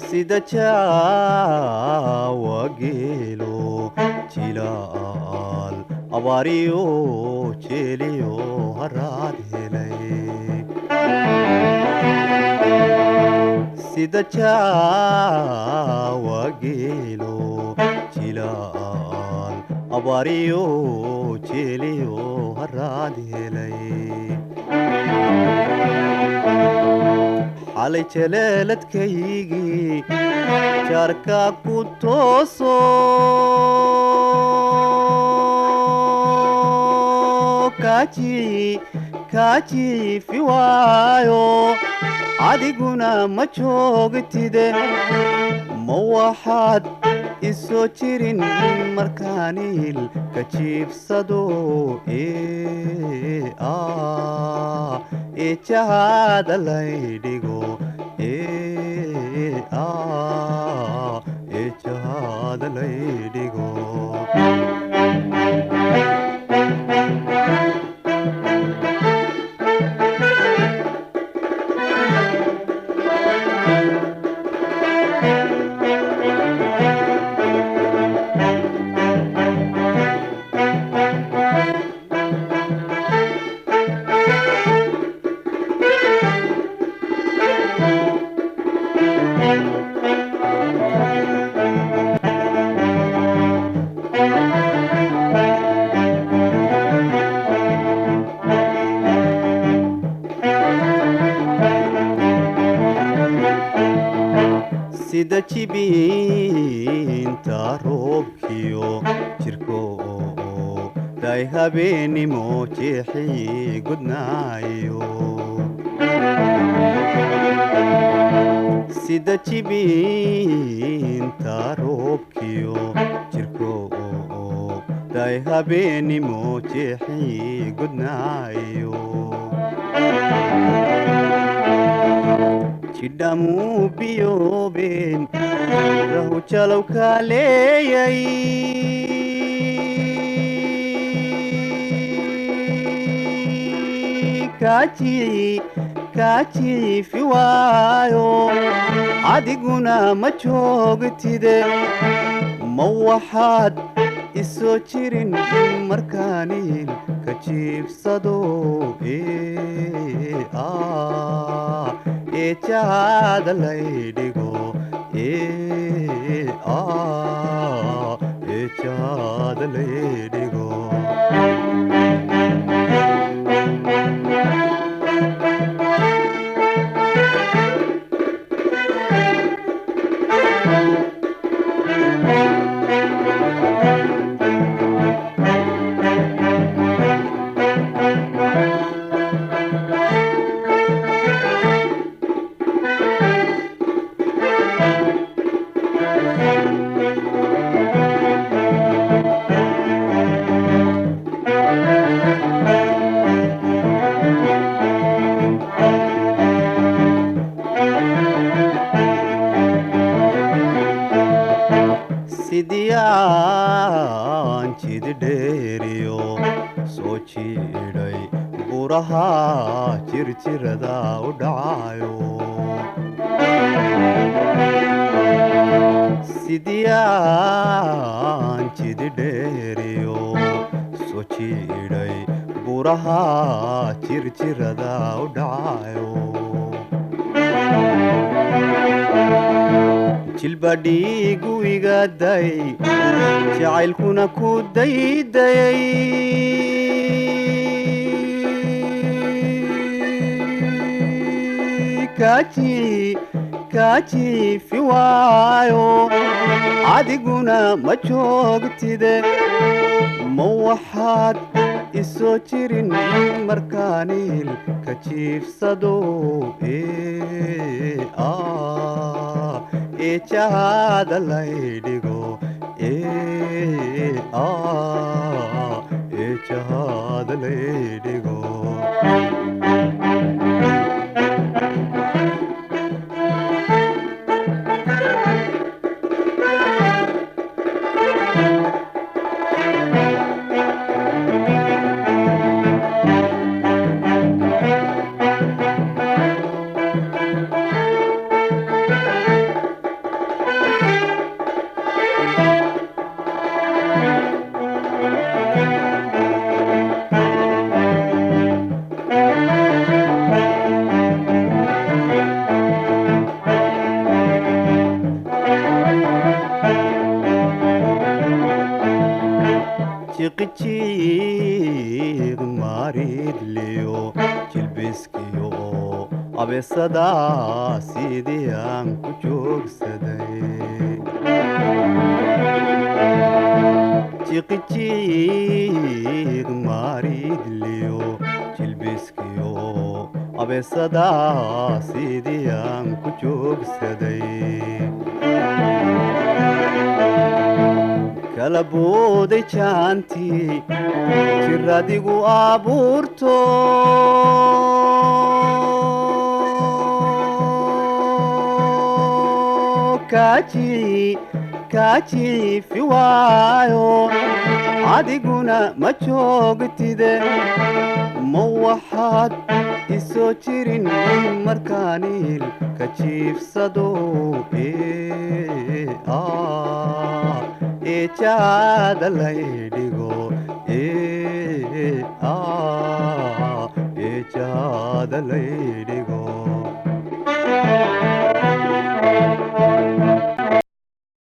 sida jaawa geelo jilaal abaariyo jeeliyo haraad helay sida jaawa geelo jilaal abaariyo jeeliyo haraad helay xalay jaleeladkaygii jaarka ku tooso kaajiifi waayo adiguna ma joogtide ma waxaad isoo jirin markaaniil ka jiibsado eejahaada laydhigo eejahaada laydhigo sida jibiinta roobkiyo jirko day habeenimo jeexii gudnaayo sida jibiinta roobkiyo jirko day habeenimo jeexii gudnaayo jidhamuu biyoobeen rahu jalow kaaleeyay kaajiifi waayo adiguna ma joogtide ma waxaad isoo jirin markaaniil ka jiibsado eejahaada laydhigo eejahaada laydhigo sidiyaan jid dheeriyo soo jiidhay buraha jirjirada u dhacayo sidiyaan jid dheeriyo soo jiidhay buraha jirjirada u dhacayo jilbadhiigu igaday jacaylkuna ku daydayay kaajiifi waayo adiguna ma joogtide ma waxaad isoo jirin markaaniil ka jiifsado jahada laydhigo jahada laydhigo jiqijiiq maaridliyo jilbiskiyo abeesadaa sidii aan ku joogsaday jiqijiiq maaridliyo jilbiskiyo abeesadaa sidii aan ku joogsaday kala booday jaantii jiradigu abuurto kaajiifi waayo adiguna ma joogtide ma waxaad isoo jirin markaaniil ka jiifsado jahada laydhigo jahada laydhigo